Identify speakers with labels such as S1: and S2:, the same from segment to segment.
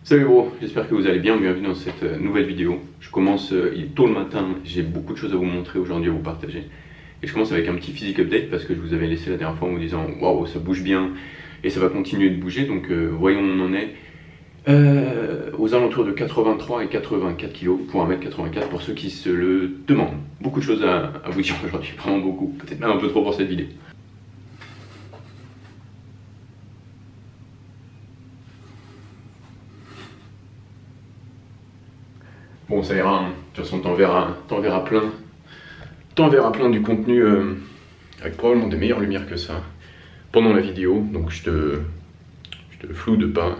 S1: Salut bro, j'espère que vous allez bien, bienvenue dans cette nouvelle vidéo. Je commence, il est tôt le matin, j'ai beaucoup de choses à vous montrer aujourd'hui, à vous partager. Et je commence avec un petit physique update parce que je vous avais laissé la dernière fois en vous disant waouh, ça bouge bien et ça va continuer de bouger, donc voyons où on en est. Aux alentours de 83 et 84 kg pour 1m84 pour ceux qui se le demandent. Beaucoup de choses à vous dire aujourd'hui, vraiment beaucoup, peut-être même un peu trop pour cette vidéo. Bon, ça ira, hein. De toute façon t'en verras plein. T'en verras plein du contenu avec probablement des meilleures lumières que ça pendant la vidéo, donc je te floude pas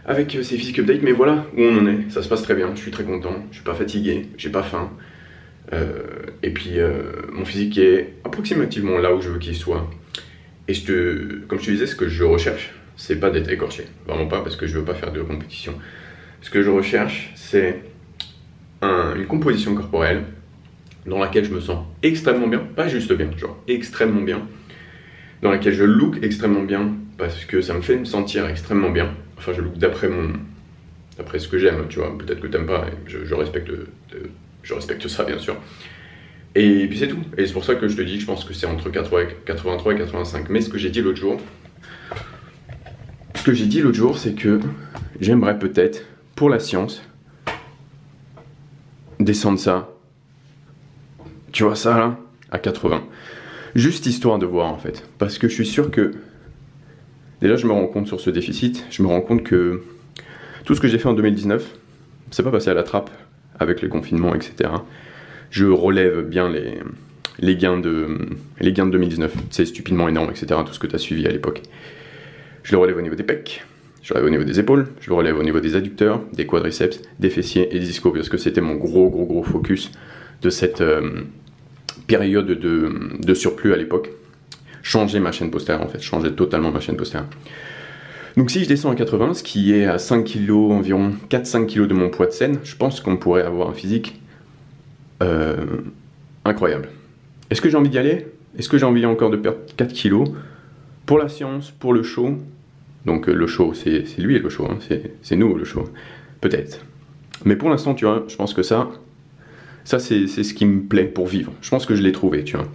S1: avec ces physiques updates, mais voilà où on en est, ça se passe très bien, je suis très content, je suis pas fatigué, j'ai pas faim, et puis mon physique est approximativement là où je veux qu'il soit, et comme je te disais, ce que je recherche, c'est pas d'être écorché, vraiment pas, parce que je veux pas faire de compétition. Ce que je recherche, c'est une composition corporelle dans laquelle je me sens extrêmement bien, pas juste bien, genre extrêmement bien, dans laquelle je look extrêmement bien, parce que ça me fait me sentir extrêmement bien. Enfin, je look d'après ce que j'aime, tu vois, peut-être que t'aimes pas, je respecte ça bien sûr. Et puis c'est tout, et c'est pour ça que je te dis que je pense que c'est entre 83 et 85, mais ce que j'ai dit l'autre jour, c'est que j'aimerais peut-être, pour la science, descendre ça, tu vois ça là, à 80. Juste histoire de voir en fait. Parce que je suis sûr que, déjà je me rends compte sur ce déficit, je me rends compte que tout ce que j'ai fait en 2019, c'est pas passé à la trappe avec le confinement, etc. Je relève bien les gains de 2019, c'est stupidement énorme, etc. Tout ce que tu as suivi à l'époque. Je le relève au niveau des pecs, je le relève au niveau des épaules, je le relève au niveau des adducteurs, des quadriceps, des fessiers et des ischios, parce que c'était mon gros focus de cette période de surplus à l'époque. Changer ma chaîne postérieure en fait, changer totalement ma chaîne postérieure. Donc si je descends à 80, ce qui est à 5 kg, environ 4-5 kg de mon poids de scène, je pense qu'on pourrait avoir un physique incroyable. Est-ce que j'ai envie d'y aller? Est-ce que j'ai envie encore de perdre 4 kg? Pour la science, pour le show, donc le show, c'est lui le show, hein, c'est nous le show, peut-être. Mais pour l'instant, tu vois, je pense que ça c'est ce qui me plaît pour vivre. Je pense que je l'ai trouvé, tu vois.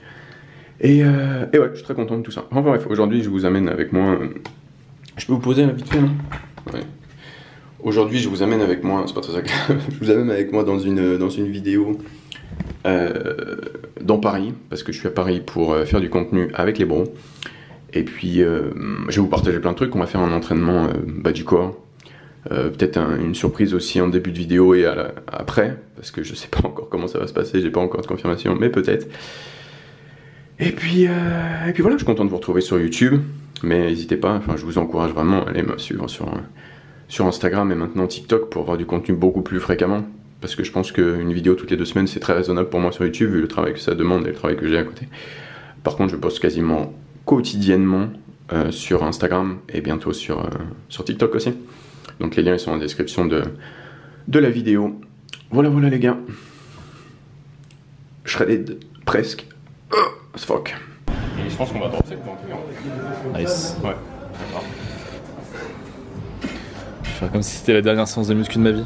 S1: Et ouais, je suis très content de tout ça. Enfin bref, aujourd'hui, je vous amène avec moi... Je peux vous poser vite fait, non? Ouais. Aujourd'hui, je vous amène avec moi... C'est pas très agréable. Je vous amène avec moi dans une vidéo dans Paris, parce que je suis à Paris pour faire du contenu avec les bros. Et puis, je vais vous partager plein de trucs. On va faire un entraînement bas du corps. Peut-être une surprise aussi en début de vidéo et après, parce que je sais pas encore comment ça va se passer, j'ai pas encore de confirmation, mais peut-être. Et puis voilà, je suis content de vous retrouver sur YouTube, mais n'hésitez pas, enfin je vous encourage vraiment à aller me suivre sur Instagram et maintenant TikTok pour avoir du contenu beaucoup plus fréquemment, parce que je pense qu'une vidéo toutes les 2 semaines c'est très raisonnable pour moi sur YouTube, vu le travail que ça demande et le travail que j'ai à côté. Par contre, je poste quasiment quotidiennement sur Instagram et bientôt sur TikTok aussi. Donc les liens ils sont en description de la vidéo. Voilà les gars. Shredded presque. As fuck. Et je pense qu'on va danser en tout cas.
S2: Nice.
S1: Ouais.
S2: Je vais faire comme si c'était la dernière séance de muscu de ma vie.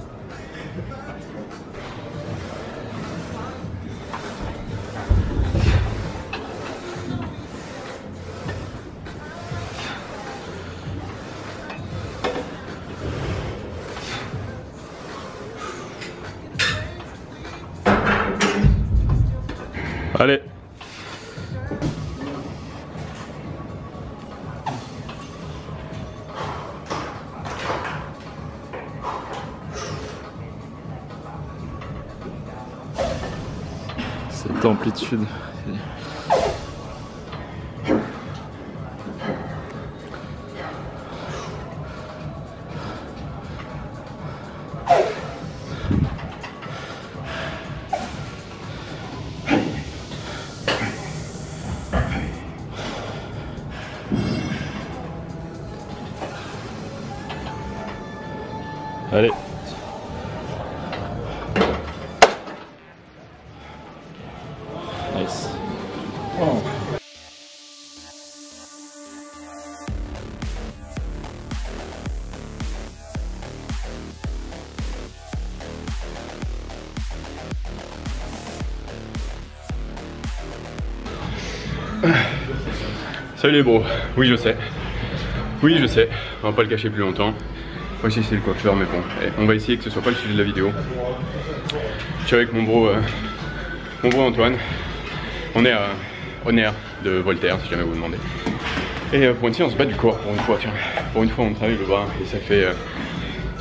S2: Allez. Cette amplitude. Allez. Nice. Oh.
S1: Salut les bros, oui je sais. Oui je sais, on va pas le cacher plus longtemps. Moi aussi c'est le coiffeur mais bon, allez, on va essayer que ce soit pas le sujet de la vidéo. Je suis avec mon bro Antoine. On est au nerf de Voltaire si jamais vous demandez. Et pour une séance bas du corps pour une fois, tiens. Pour une fois on travaille le bras et ça fait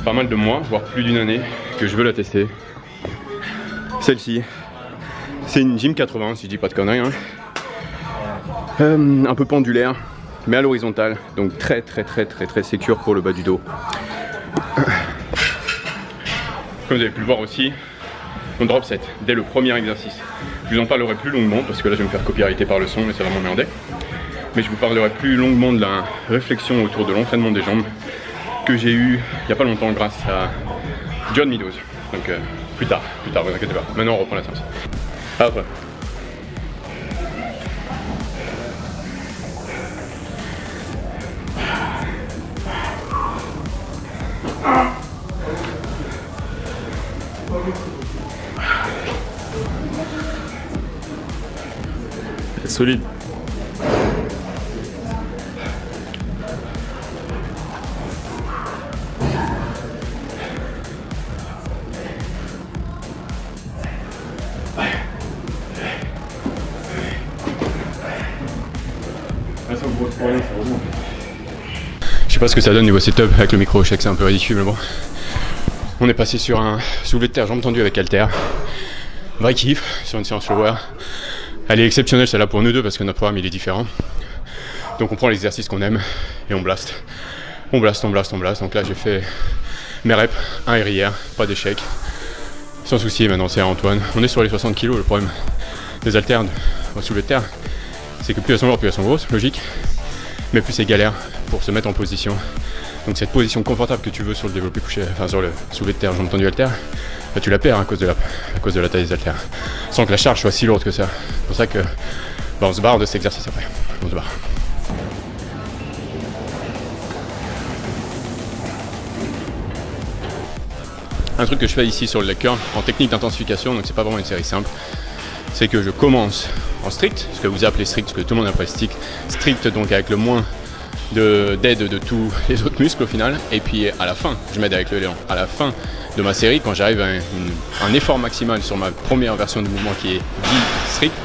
S1: pas mal de mois, voire plus d'une année que je veux la tester. Celle-ci, c'est une Gym 80 si je dis pas de conneries hein. Un peu pendulaire mais à l'horizontale, donc très sécure pour le bas du dos. Comme vous avez pu le voir aussi, on drop set dès le premier exercice. Je vous en parlerai plus longuement parce que là je vais me faire copyrighter par le son et ça va m'emmerder. Mais je vous parlerai plus longuement de la réflexion autour de l'entraînement des jambes que j'ai eu il n'y a pas longtemps grâce à John Meadows. Donc plus tard, vous inquiétez pas. Maintenant on reprend la séance. Après.
S2: C'est solide.
S1: Je sais pas ce que ça donne niveau setup avec le micro, je sais que c'est un peu ridicule mais bon. On est passé sur un soulevé de terre jambes tendues avec haltère. Vrai kiff sur une séance lower. Elle est exceptionnelle celle-là pour nous deux parce que notre programme il est différent. Donc on prend l'exercice qu'on aime et on blast. On blast. Donc là j'ai fait mes reps, un air hier, pas d'échec. Sans souci, maintenant c'est à Antoine. On est sur les 60 kg, le problème des haltères au soulevé de terre, c'est que plus elles sont lourdes, plus elles sont grosses, logique. Mais plus c'est galère pour se mettre en position. Donc cette position confortable que tu veux sur le développé couché, enfin sur le soulevé de terre, jambes tendues haltères, bah, tu la perds à cause de la taille des haltères. Sans que la charge soit si lourde que ça. C'est pour ça que bah, on se barre de cet exercice après. On se barre. Un truc que je fais ici sur le leg curl en technique d'intensification, donc c'est pas vraiment une série simple, c'est que je commence en strict, ce que vous appelez strict, ce que tout le monde appelle strict, donc avec le moins d'aide de tous les autres muscles au final, et puis à la fin, je m'aide avec le l'élan. À la fin de ma série, quand j'arrive à un effort maximal sur ma première version du mouvement qui est dit strict,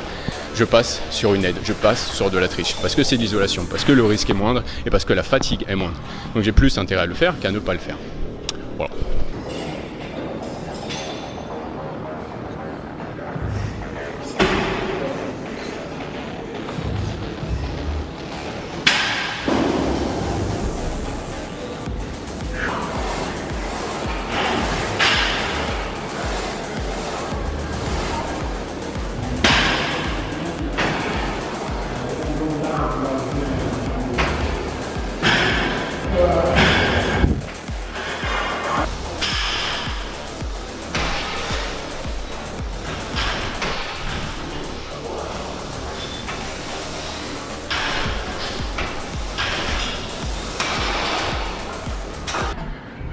S1: je passe sur une aide, je passe sur de la triche, parce que c'est de l'isolation, parce que le risque est moindre et parce que la fatigue est moindre. Donc j'ai plus intérêt à le faire qu'à ne pas le faire. Voilà.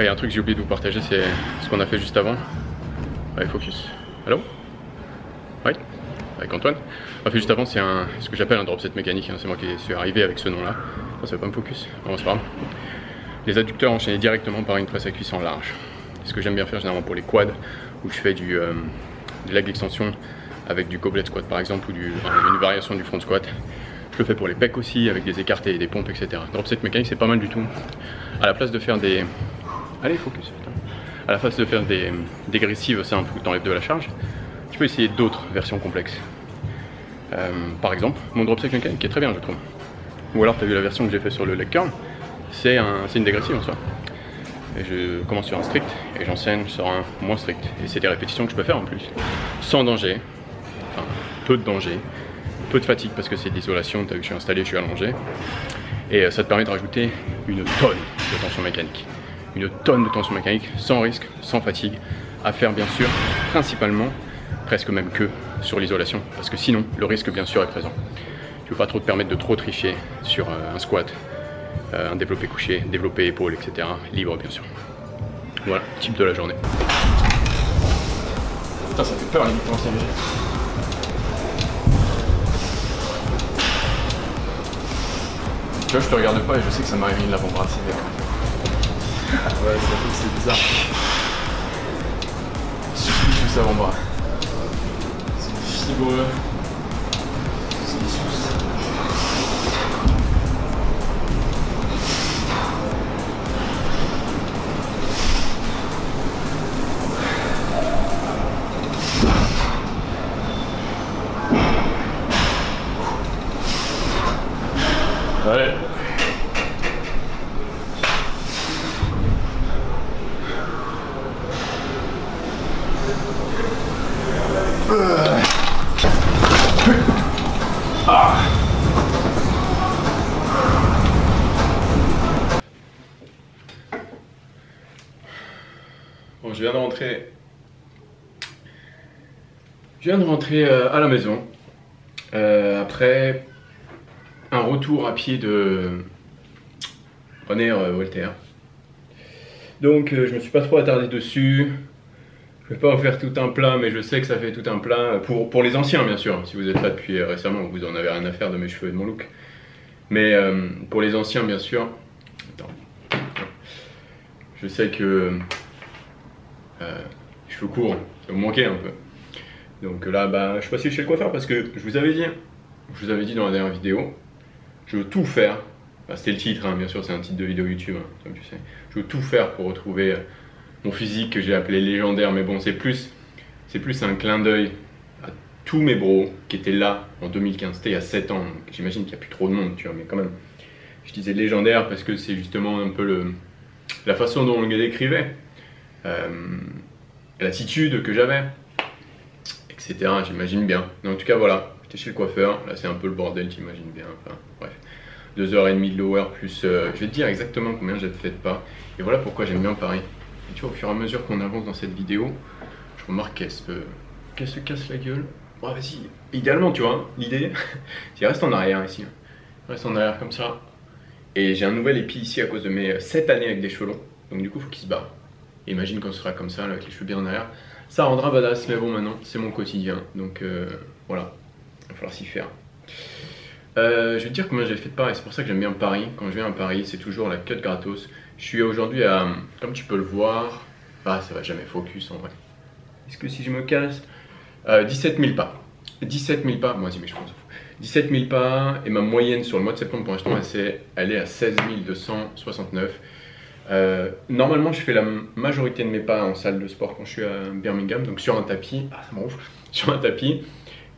S1: Il y a un truc que j'ai oublié de vous partager, c'est ce qu'on a fait juste avant. Allez, focus. Allô? Oui? Avec Antoine. Ce qu'on a fait juste avant, c'est ce que j'appelle un drop set mécanique. Hein. C'est moi qui suis arrivé avec ce nom-là. Oh, ça va pas me focus. Bon, c'est pas grave. Les adducteurs enchaînés directement par une presse à cuisson large. C'est ce que j'aime bien faire généralement pour les quads, où je fais de leg extension avec du goblet squat par exemple, ou une variation du front squat. Je le fais pour les pecs aussi, avec des écartés, des pompes, etc. Drop set mécanique, c'est pas mal du tout. À la place de faire des... Allez, focus, putain. À la place de faire des dégressives simples où tu enlèves de la charge, tu peux essayer d'autres versions complexes. Par exemple, mon drop set mécanique qui est très bien, je trouve. Ou alors, tu as vu la version que j'ai fait sur le leg curl, c'est une dégressive en soi. Et je commence sur un strict et j'enseigne sur un moins strict. Et c'est des répétitions que je peux faire en plus. Sans danger, enfin, peu de danger, peu de fatigue parce que c'est de l'isolation, tu as vu que je suis installé, je suis allongé. Et ça te permet de rajouter une tonne de tension mécanique. Une tonne de tension mécanique, sans risque, sans fatigue, à faire bien sûr, principalement, presque même que sur l'isolation, parce que sinon, le risque bien sûr est présent. Tu ne veux pas trop te permettre de trop tricher sur un squat, un développé couché, développé épaule, etc. Libre bien sûr. Voilà, type de la journée. Putain, ça fait peur les commencer à Tu vois, je te regarde pas et je sais que ça m'arrive une l'avant-bras.
S2: Ouais, c'est bizarre.
S1: Suspicious avant-bras. C'est fibreux.
S2: Allez.
S1: Bon, je viens de rentrer. À la maison après un retour à pied de Walter. Donc je me suis pas trop attardé dessus. Je vais pas en faire tout un plat, mais je sais que ça fait tout un plat pour les anciens bien sûr. Si vous êtes là depuis récemment, vous en avez rien à faire de mes cheveux et de mon look. Mais pour les anciens bien sûr. Attends. Je sais que cheveux courts, ça vous manquait un peu. Donc là, bah, je suis passé chez le coiffeur parce que je vous avais dit dans la dernière vidéo, je veux tout faire. Bah, c'était le titre, hein, bien sûr, c'est un titre de vidéo YouTube, hein, comme tu sais. Je veux tout faire pour retrouver mon physique que j'ai appelé légendaire, mais bon, c'est plus un clin d'œil à tous mes bros qui étaient là en 2015. C'était il y a 7 ans, donc j'imagine qu'il n'y a plus trop de monde, tu vois, mais quand même. Je disais légendaire parce que c'est justement un peu la façon dont on le décrivait, l'attitude que j'avais, etc. J'imagine bien. Mais en tout cas, voilà, j'étais chez le coiffeur. Là, c'est un peu le bordel, t'imagines bien. Enfin, bref. 2h30 de lower plus. Je vais te dire exactement combien j'ai fait de pas. Et voilà pourquoi j'aime bien Paris. Et tu vois, au fur et à mesure qu'on avance dans cette vidéo, je remarque qu'elle se casse la gueule. Bon, vas-y. Idéalement, tu vois, l'idée, c'est reste en arrière ici. Reste en arrière comme ça. Et j'ai un nouvel épi ici à cause de mes 7 années avec des cheveux longs. Donc, du coup, il faut qu'il se barre. Et imagine qu'on sera comme ça, là, avec les cheveux bien en arrière. Ça rendra badass, mais bon, maintenant, c'est mon quotidien. Donc, voilà. Il va falloir s'y faire. Je vais te dire combien j'ai fait de Paris. C'est pour ça que j'aime bien Paris. Quand je viens à Paris, c'est toujours la cut gratos. Je suis aujourd'hui à, comme tu peux le voir, ah, ça va jamais focus en vrai. Est-ce que si je me casse 17 000 pas. 17 000 pas, moi, mais je pense. 17 000 pas, et ma moyenne sur le mois de septembre pour l'instant, elle est à 16 269. Normalement, je fais la majorité de mes pas en salle de sport quand je suis à Birmingham, donc sur un tapis. Ah, ça m'enroufle. Sur un tapis.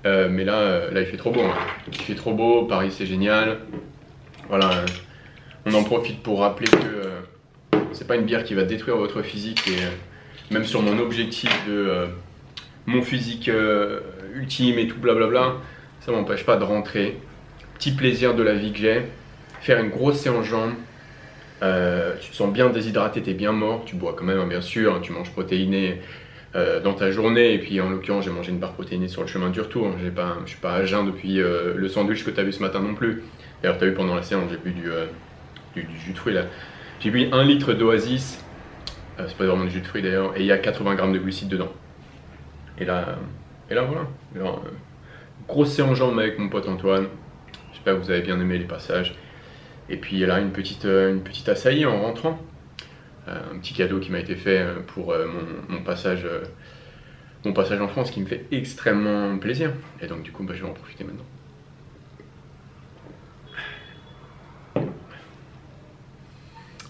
S1: Mais là, il fait trop beau. Hein. Il fait trop beau, Paris c'est génial. Voilà, on en profite pour rappeler que c'est pas une bière qui va détruire votre physique. Et même sur mon objectif de mon physique ultime et tout blablabla, ça m'empêche pas de rentrer. Petit plaisir de la vie que j'ai. Faire une grosse séance jambes. Tu te sens bien déshydraté, t'es bien mort. Tu bois quand même, hein, bien sûr. Tu manges protéiné. Dans ta journée, et puis en l'occurrence j'ai mangé une barre protéinée sur le chemin du retour. Je suis pas à jeun depuis le sandwich que tu as vu ce matin non plus. D'ailleurs tu as vu pendant la séance, j'ai bu du jus de fruits là. J'ai bu 1 litre d'Oasis, c'est pas vraiment du jus de fruits d'ailleurs, et il y a 80 grammes de glucides dedans. Et là voilà. Alors, grosse séance jambes avec mon pote Antoine. J'espère que vous avez bien aimé les passages. Et puis là une petite açaï en rentrant. Un petit cadeau qui m'a été fait pour mon passage en France, qui me fait extrêmement plaisir. Et donc du coup, je vais en profiter maintenant.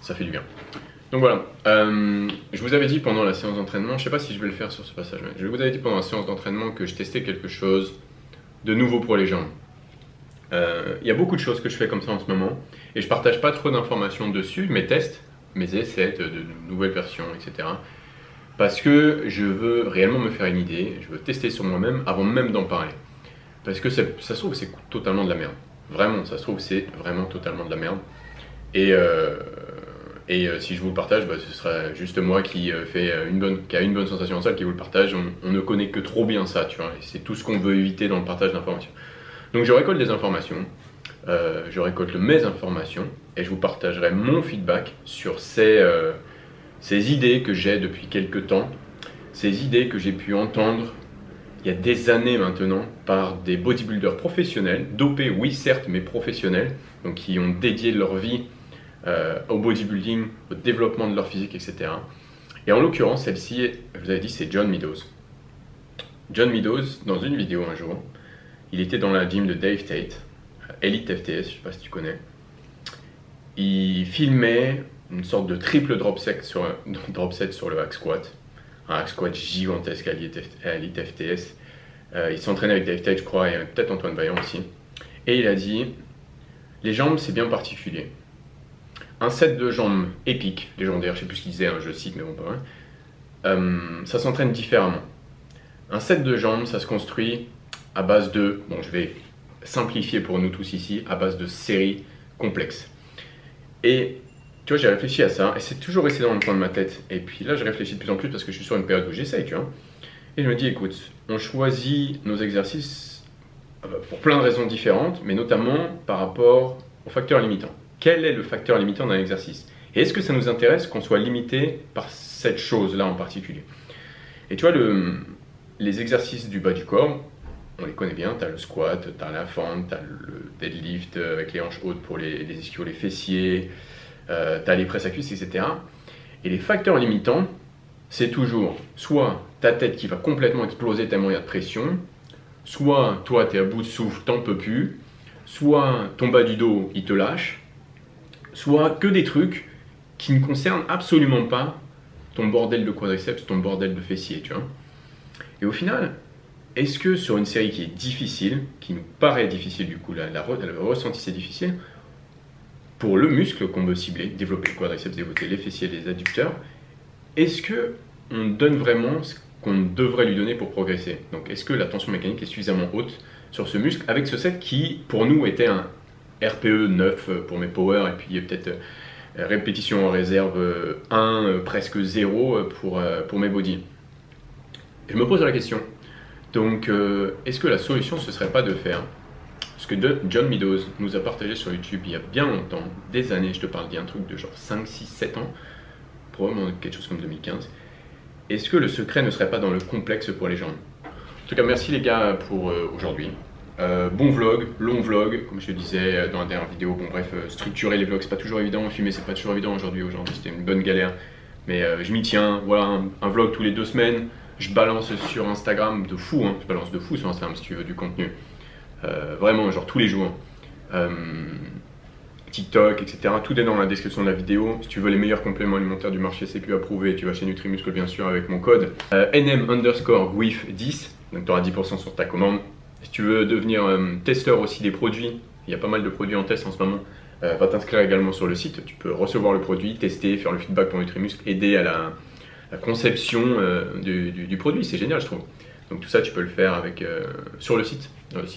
S1: Ça fait du bien. Donc voilà, je vous avais dit pendant la séance d'entraînement, je sais pas si je vais le faire sur ce passage, mais je vous avais dit pendant la séance d'entraînement que je testais quelque chose de nouveau pour les jambes. Il y a beaucoup de choses que je fais comme ça en ce moment, et je partage pas trop d'informations dessus, mes tests, mes essais de nouvelles versions, etc. Parce que je veux réellement me faire une idée, je veux tester sur moi-même avant même d'en parler. Parce que ça se trouve c'est totalement de la merde. Vraiment, ça se trouve c'est vraiment totalement de la merde. Et si je vous le partage, ce sera juste moi qui a une bonne sensation en salle qui vous le partage. On ne connaît que trop bien ça, tu vois. Et c'est tout ce qu'on veut éviter dans le partage d'informations. Donc je récolte des informations. Je récolte mes informations et je vous partagerai mon feedback sur ces idées que j'ai depuis quelques temps, ces idées que j'ai pu entendre, il y a des années maintenant par des bodybuilders professionnels, dopés oui certes mais professionnels, donc qui ont dédié leur vie au bodybuilding, au développement de leur physique, etc. Et en l'occurrence, celle-ci, je vous avais dit, c'est John Meadows. John Meadows, dans une vidéo un jour, il était dans la gym de Dave Tate, Elite FTS, je ne sais pas si tu connais. Il filmait une sorte de triple drop set sur le hack squat. Un hack squat gigantesque à Elite FTS. Il s'entraînait avec Dave Tate, je crois, et peut-être Antoine Vaillant aussi. Et il a dit, les jambes, c'est bien particulier. Un set de jambes épique, légendaire, je ne sais plus ce qu'il disait, hein, je cite, mais bon, pas vrai. Ça s'entraîne différemment. Un set de jambes, ça se construit à base de, bon, je vais simplifier pour nous tous ici, à base de séries complexes. Et tu vois, j'ai réfléchi à ça, et c'est toujours resté dans le coin de ma tête. Et puis là, je réfléchis de plus en plus parce que je suis sur une période où j'essaye, tu vois. Et je me dis, écoute, on choisit nos exercices pour plein de raisons différentes, mais notamment par rapport aux facteurs limitants. Quel est le facteur limitant d'un exercice? Et est-ce que ça nous intéresse qu'on soit limité par cette chose-là en particulier? Et tu vois, les exercices du bas du corps, on les connaît bien. Tu as le squat, tu as la fente, tu as le deadlift avec les hanches hautes pour les ischios, les fessiers, tu as les presses à cuisses, etc. Et les facteurs limitants, c'est toujours soit ta tête qui va complètement exploser tellement il y a de pression, soit toi tu es à bout de souffle, t'en peux plus, soit ton bas du dos il te lâche, soit que des trucs qui ne concernent absolument pas ton bordel de quadriceps, ton bordel de fessier, tu vois. Et au final, est-ce que sur une série qui est difficile, qui nous paraît difficile du coup, le ressenti c'est difficile, pour le muscle qu'on veut cibler, développer le quadriceps, développer les fessiers, les adducteurs, est-ce qu'on donne vraiment ce qu'on devrait lui donner pour progresser? Donc est-ce que la tension mécanique est suffisamment haute sur ce muscle avec ce set qui pour nous était un RPE 9 pour mes power et puis peut-être répétition en réserve 1, presque 0 pour mes body. Je me pose la question, donc est-ce que la solution ce serait pas de faire ce que John Meadows nous a partagé sur YouTube il y a bien longtemps, des années, je te parle d'un truc de genre 5, 6, 7 ans, probablement quelque chose comme 2015. Est-ce que le secret ne serait pas dans le complexe pour les jambes? En tout cas, merci les gars pour aujourd'hui. Bon vlog, long vlog, comme je te disais dans la dernière vidéo. Bon bref, structurer les vlogs c'est pas toujours évident, filmer c'est pas toujours évident aujourd'hui c'était une bonne galère. Mais je m'y tiens, voilà un vlog tous les 2 semaines. Je balance sur Instagram de fou, hein. Je balance de fou sur Instagram si tu veux du contenu. Vraiment genre tous les jours. TikTok, etc. Tout est dans la description de la vidéo. Si tu veux les meilleurs compléments alimentaires du marché CQ approuvé, tu vas chez Nutrimuscle bien sûr avec mon code NM_GWIF10, donc tu auras 10% sur ta commande. Si tu veux devenir testeur aussi des produits, il y a pas mal de produits en test en ce moment, va t'inscrire également sur le site. Tu peux recevoir le produit, tester, faire le feedback pour Nutrimuscle, aider à la conception du produit. C'est génial je trouve. Donc tout ça tu peux le faire avec, sur le site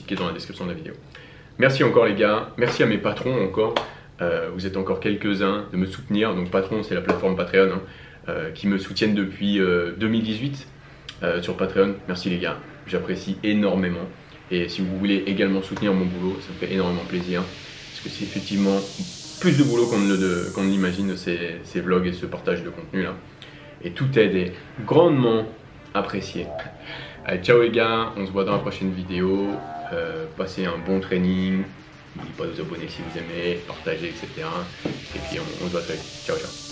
S1: qui est dans la description de la vidéo. Merci encore les gars, merci à mes patrons encore, vous êtes encore quelques-uns de me soutenir, donc Patreon c'est la plateforme Patreon qui me soutiennent depuis 2018 sur Patreon. Merci les gars, j'apprécie énormément et si vous voulez également soutenir mon boulot, ça me fait énormément plaisir parce que c'est effectivement plus de boulot qu'on ne l'imagine ces vlogs et ce partage de contenu là et toute aide est grandement appréciée. Allez, ciao les gars, on se voit dans la prochaine vidéo. Passez un bon training, n'oubliez pas de vous abonner si vous aimez, partager, etc. Et puis on se voit très vite. Ciao, ciao.